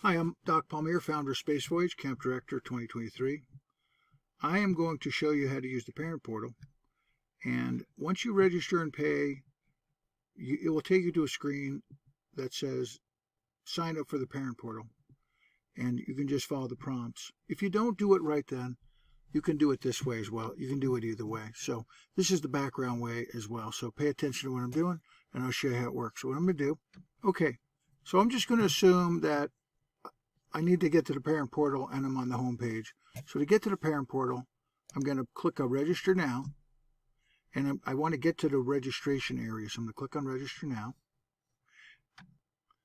Hi, I'm Doc Palmier, founder of Space Voyage, Camp Director 2023. I am going to show you how to use the Parent Portal. And once you register and pay, it will take you to a screen that says sign up for the Parent Portal. And you can just follow the prompts. If you don't do it right then, you can do it this way as well. You can do it either way. So this is the background way as well. So pay attention to what I'm doing and I'll show you how it works. So what I'm going to do, okay, so I'm just going to assume that I need to get to the Parent Portal and I'm on the home page. So to get to the Parent Portal, I'm going to click on Register Now. And I want to get to the registration area. So I'm going to click on Register Now.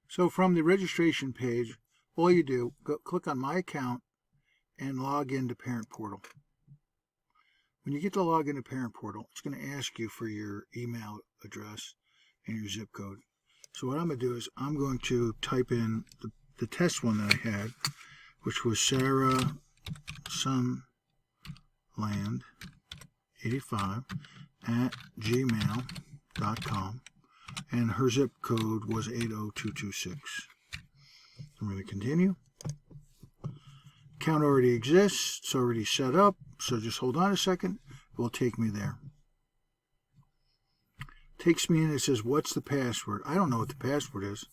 So from the registration page, all you do, click on My Account and log into Parent Portal. When you get to log into Parent Portal, it's going to ask you for your email address and your zip code. So what I'm going to do is I'm going to type in the test one that I had, which was Sarah Sunland 85 at gmail.com, and her zip code was 80226. I'm going to continue. Account already exists, it's already set up, so just hold on a second, it will take me there. Takes me in, it says, what's the password? I don't know what the password is,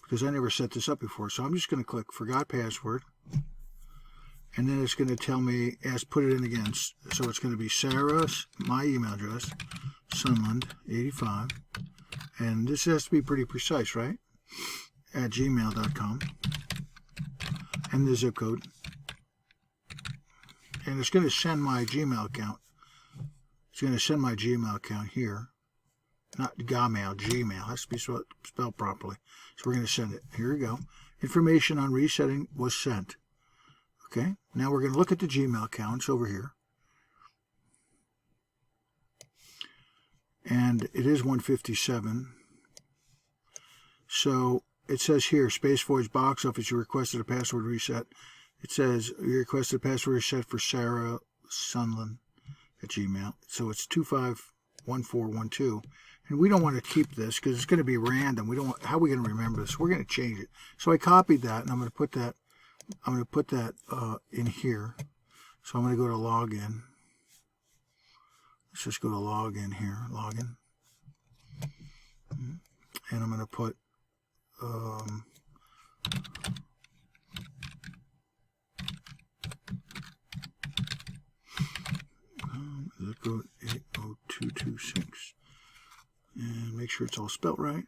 because I never set this up before. So I'm just going to click Forgot Password. And then it's going to tell me, put it in again. So it's going to be Sarah's, my email address, Sunland85. And this has to be pretty precise, right? At gmail.com. And the zip code. And it's going to send my Gmail account. It's going to send my Gmail account here. Not Gmail, Gmail. It has to be spelled properly. So we're going to send it. Here we go. Information on resetting was sent. Okay. Now we're going to look at the Gmail account. It's over here. And it is 157. So it says here, Space Voyage box office, you requested a password reset. It says you requested a password reset for Sarah Sunland at Gmail. So it's 251412. And we don't want to keep this because it's going to be random. We don't want, how are we going to remember this? We're going to change it. So I copied that and I'm going to put that in here. So I'm going to go to login. Let's just go to login here. Login. And I'm going to put zip code 80226. And make sure it's all spelt right.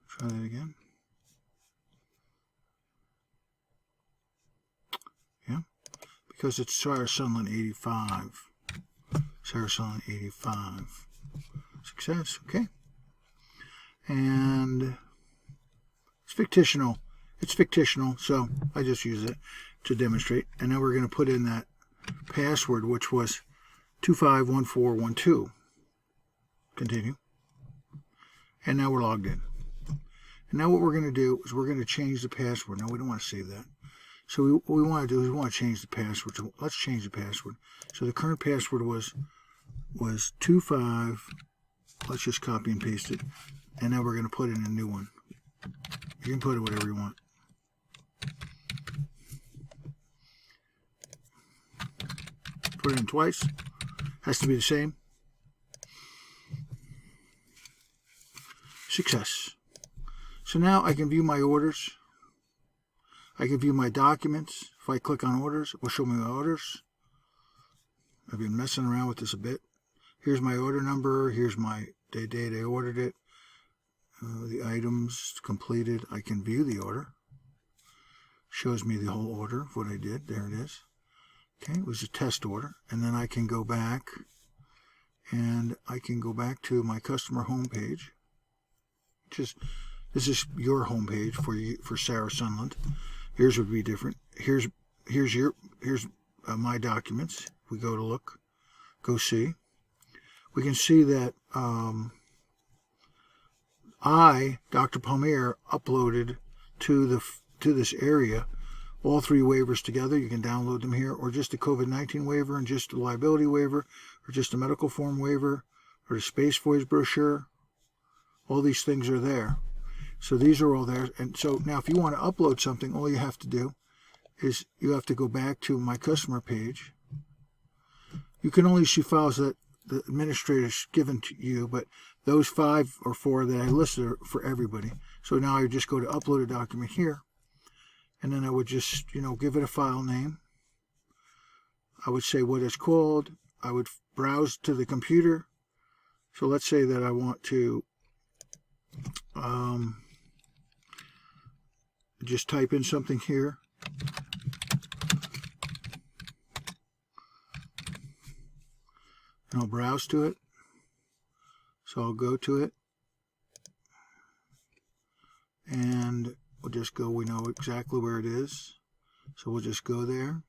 Try that again. Yeah, because it's Sarah Sunland 85. Sarah Sunland 85. Success. Okay. And it's fictional. It's fictional, so I just use it to demonstrate. And now we're going to put in that password, which was 251412. Continue. And now we're logged in. And now what we're going to do is we're going to change the password. Now we don't want to save that. So what we want to do is we want to change the password. So let's change the password. So the current password was 25. Let's just copy and paste it. And now we're going to put in a new one. You can put it whatever you want. Put it in twice. Has to be the same. Success. So now I can view my orders. I can view my documents. If I click on orders, it will show me my orders. I've been messing around with this a bit. Here's my order number. Here's my date I ordered it. The items completed. I can view the order. Shows me the whole order of what I did. There it is. Okay, it was a test order. And then I can go back and I can go back to my customer homepage. This is your homepage for Sarah Sunland. Yours would be different. Here's my documents. We go to look, go see. We can see that I, Dr. Palmier, uploaded to this area all three waivers together. You can download them here, or just a COVID-19 waiver and just a liability waiver, or just a medical form waiver, or the Space Voyage brochure. All these things are there. So these are all there. And so now if you want to upload something, all you have to do is you have to go back to my customer page. You can only see files that the administrator's given to you, but those 5 or 4 that I listed are for everybody. So now I would just go to upload a document here, and then I would just, give it a file name. I would say what it's called. I would browse to the computer. So let's say that I want to just type in something here. And I'll browse to it. So I'll go to it. And we'll just go, we know exactly where it is. So we'll just go there.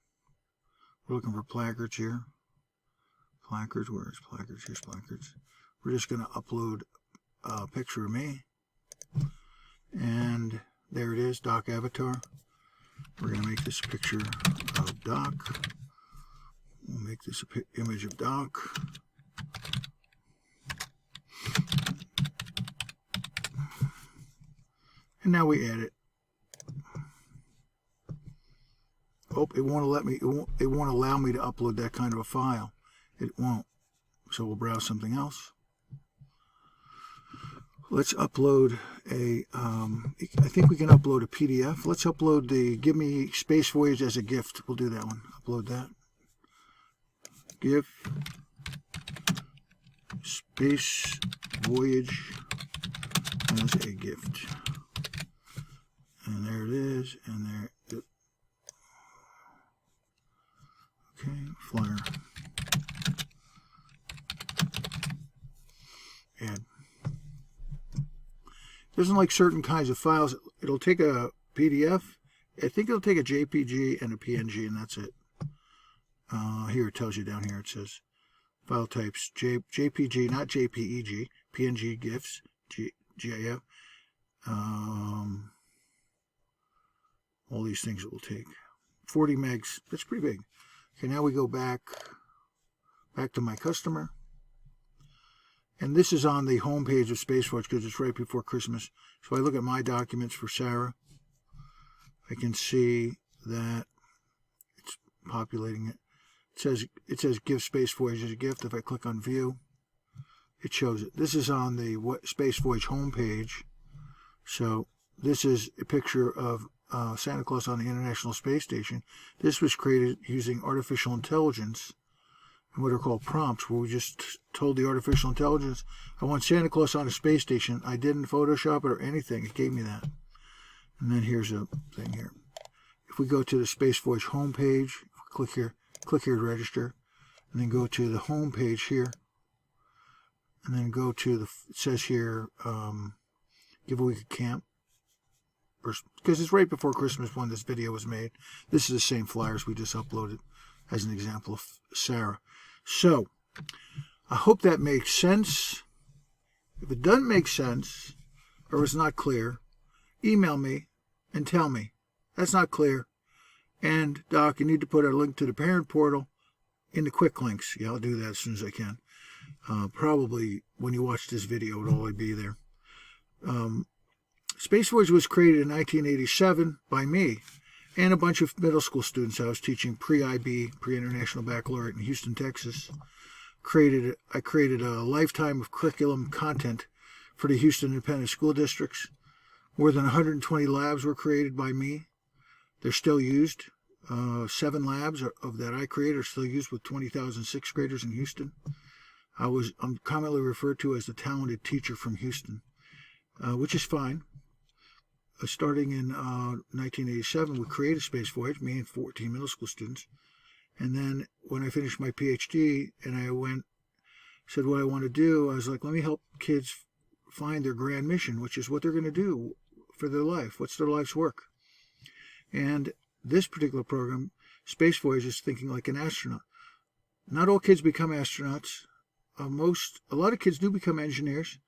We're looking for placards here. Placards, where's placards? Here's placards. We're just going to upload a picture of me. And there it is, Doc Avatar. We're going to make this a picture of Doc. We'll make this an image of Doc. And now we add it. Oh, it won't let me. It won't allow me to upload that kind of a file. It won't. So we'll browse something else. Let's upload a. I think we can upload a PDF. Let's upload the Give Me Space Voyage as a gift. We'll do that one. Upload that. Give Space Voyage as a gift. And there it is. And there. Okay, flyer. Add. Doesn't like certain kinds of files. It'll take a PDF. I think it'll take a JPG and a PNG, and that's it. Here it tells you down here. It says file types JPG, not JPEG, PNG, GIFs, GIF. All these things it will take. 40 megs. That's pretty big. Okay, now we go back to my customer. And this is on the home page of Space Voyage because it's right before Christmas. So I look at my documents for Sarah. I can see that it's populating it. It says give Space Voyage as a gift. If I click on view, it shows it. This is on the Space Voyage home page. So this is a picture of Santa Claus on the International Space Station. This was created using artificial intelligence and what are called prompts, where we just told the artificial intelligence, I want Santa Claus on a space station. I didn't Photoshop it or anything. It gave me that. And then here's a thing here. If we go to the Space Voyage home page, click here to register, and then go to the home page here, and then go to the, it says here, give a week of camp. Because it's right before Christmas when this video was made. This is the same flyers we just uploaded as an example of Sarah. So, I hope that makes sense. If it doesn't make sense, or it's not clear, email me and tell me. That's not clear. And, Doc, you need to put a link to the parent portal in the quick links. Yeah, I'll do that as soon as I can. Probably when you watch this video, it'll already be there. Space Voyage was created in 1987 by me and a bunch of middle school students. I was teaching pre-IB, pre-International Baccalaureate in Houston, Texas. I created a lifetime of curriculum content for the Houston Independent School Districts. More than 120 labs were created by me. They're still used. 7 labs that I created are still used with 20,000 sixth graders in Houston. I'm commonly referred to as the talented teacher from Houston, which is fine. Starting in 1987, we created Space Voyage, me and 14 middle school students. And then when I finished my PhD and I said what I want to do, I was like, let me help kids find their grand mission, which is what they're going to do for their life. What's their life's work? And this particular program, Space Voyage, is thinking like an astronaut. Not all kids become astronauts. A lot of kids do become engineers.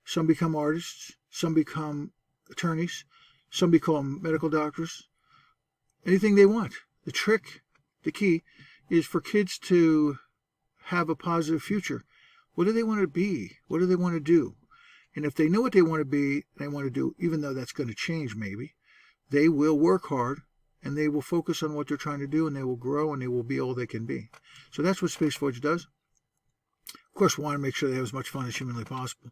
Some become artists. Some become attorneys. Some become medical doctors. Anything they want. The key, is for kids to have a positive future. What do they want to be? What do they want to do? And if they know what they want to be, they want to do, even though that's going to change maybe, they will work hard and they will focus on what they're trying to do, and they will grow and they will be all they can be. So that's what Space Voyage does. Of course, we want to make sure they have as much fun as humanly possible.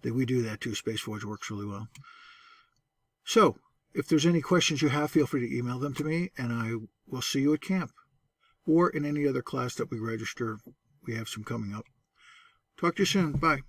We do that too. Space Voyage works really well. So, if there's any questions you have, feel free to email them to me, and I will see you at camp or in any other class that we register. We have some coming up. Talk to you soon. Bye.